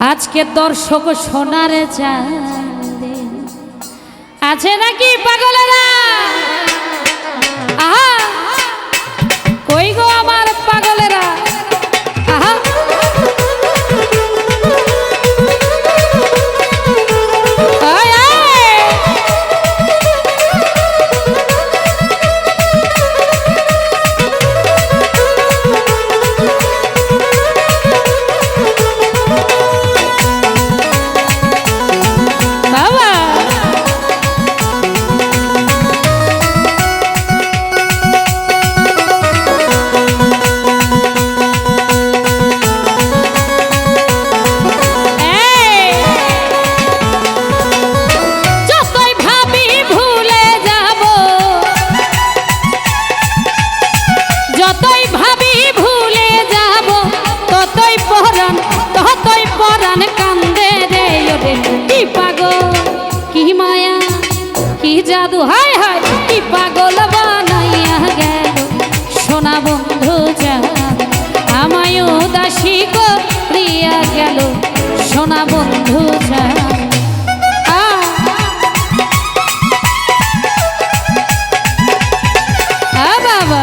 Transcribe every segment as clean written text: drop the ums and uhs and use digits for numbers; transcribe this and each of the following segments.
আজকে দর্শক সোনার চাঁদে আছে নাকি পাগলেরা? আহা কই গো আমার পাগলেরা? আহা জাদু হায় হায় কি পাগল বানাইয়া গেল সোনা বন্ধু জান আমায় উদাসী করিয়া গেল সোনা বন্ধু জান। বাবা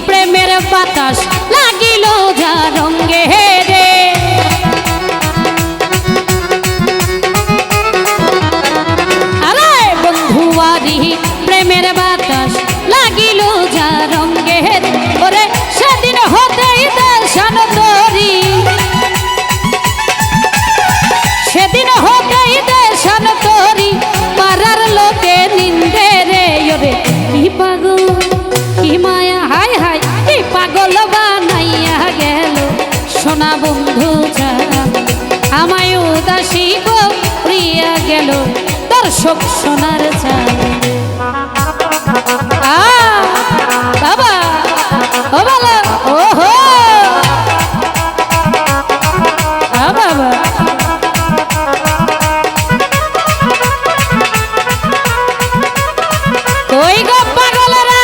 প্রেমের বাতাস লাগিল যা রঙ্গে রে আরে বন্ধুয়ারি প্রেমের বাতাস লাগিল যা রঙ্গে রে ওরে সেদিন হতেই দেশান তরি সেদিন হতেই দেশান তরি পাড়ার লোকে নিন্দে রে ওরে কি পাগল কি মায়া হায় হায় কি পাগল বানাইয়া গেল সোনা বন্ধু জান আমায় উদাসী করিয়া গেল দর্শক সোনার চাঁদ। বাবা ও বাবা ওহো বাবা কই গো পাগলেরা?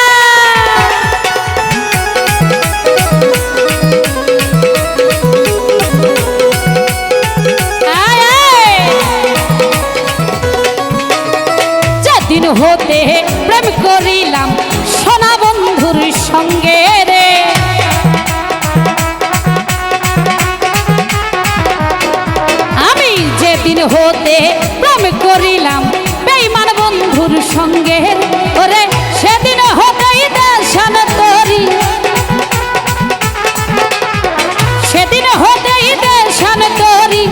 যেদিন হতে প্রেম করিলাম সোনা বন্ধুর সঙ্গে রে আমি যেদিন হতে প্রেম করিলাম বেঈমান বন্ধুর সঙ্গে ওরে সেদিন হতেই দেশান তরি সেদিন হতেই দেশান তরি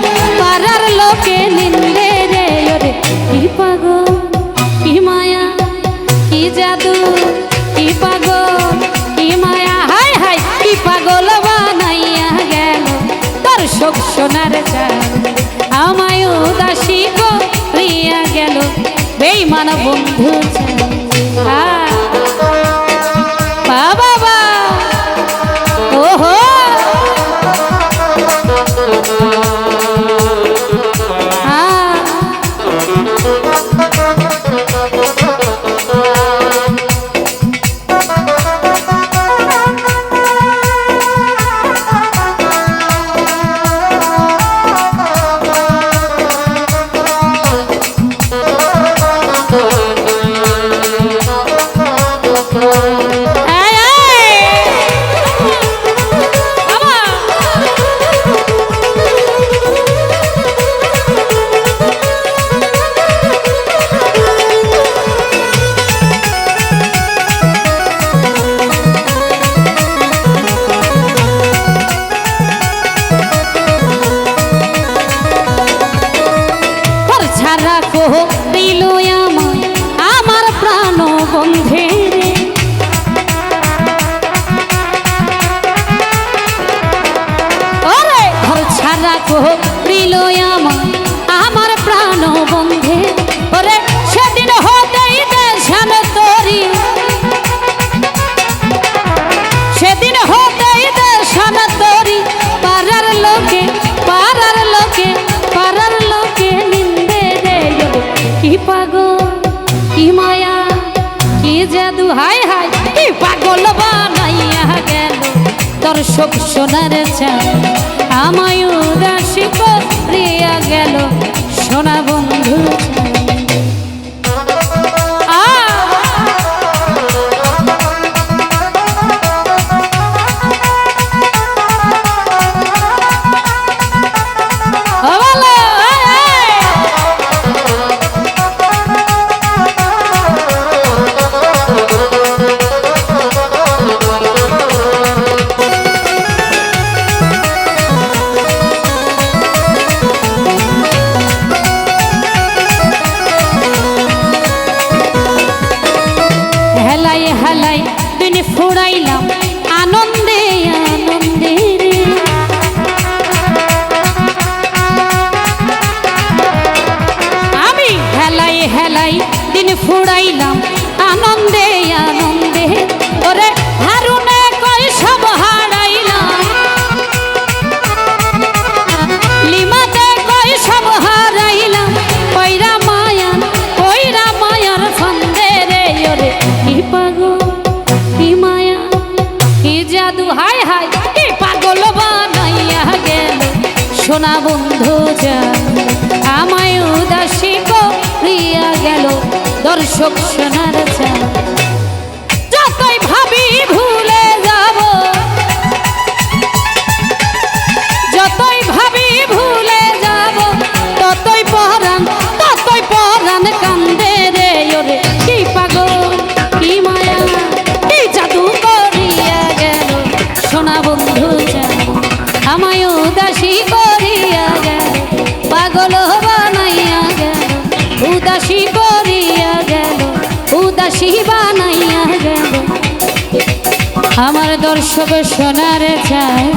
পাড়ার লোকে নিন্দে রে ওরে কি পাগল কি মায়া কি জাদু কি পাগল কি মায়া হায় হায় কি পাগল বানাইয়া গেল দর্শক সোনার চাঁদ আমায় উদাসী করিয়া গেল বেঈমান বন্ধু চাঁদ। বাবা ওহো দিল আমায় আমার প্রাণ বন্ধে রে ওরে ঘর ছাড়া দিল আমায় আমার প্রাণ দর্শক সোনার চায় আমায় উদাসী করিয়া গেল সোনা বন্ধু হেলাই দিন ফুরাইলাম আনন্দে আনন্দে রে আমি হেলাই দিন ফুরাইলাম আনন্দে আনন্দে ওরে হারুনে কই সব হারাইলাম লিমাতে কই সব হারাইলাম কইরা মায়ার ফন্দে রে ওরে কি পাগল কি মায়া কি জাদু হায় হায় কি পাগল বানাইয়া গেল সোনা বন্ধু জান আমায় উদাসী করিয়া গেল দর্শক সোনার চান যতই ভাবি ভুলে যাব যতই ভাবি ভুলে যাব ততই পরাণ কান্দে রে ওরে কি পাগল কি মায়া কি জাদু করিয়া গেল সোনা বন্ধু জান আমায় উদাসী করিয়া গেল পাগল বানাইয়া গেল উদাসী করিয়া গেল উদাসী বানাইয়া গেল আমার দর্শক সোনার চায়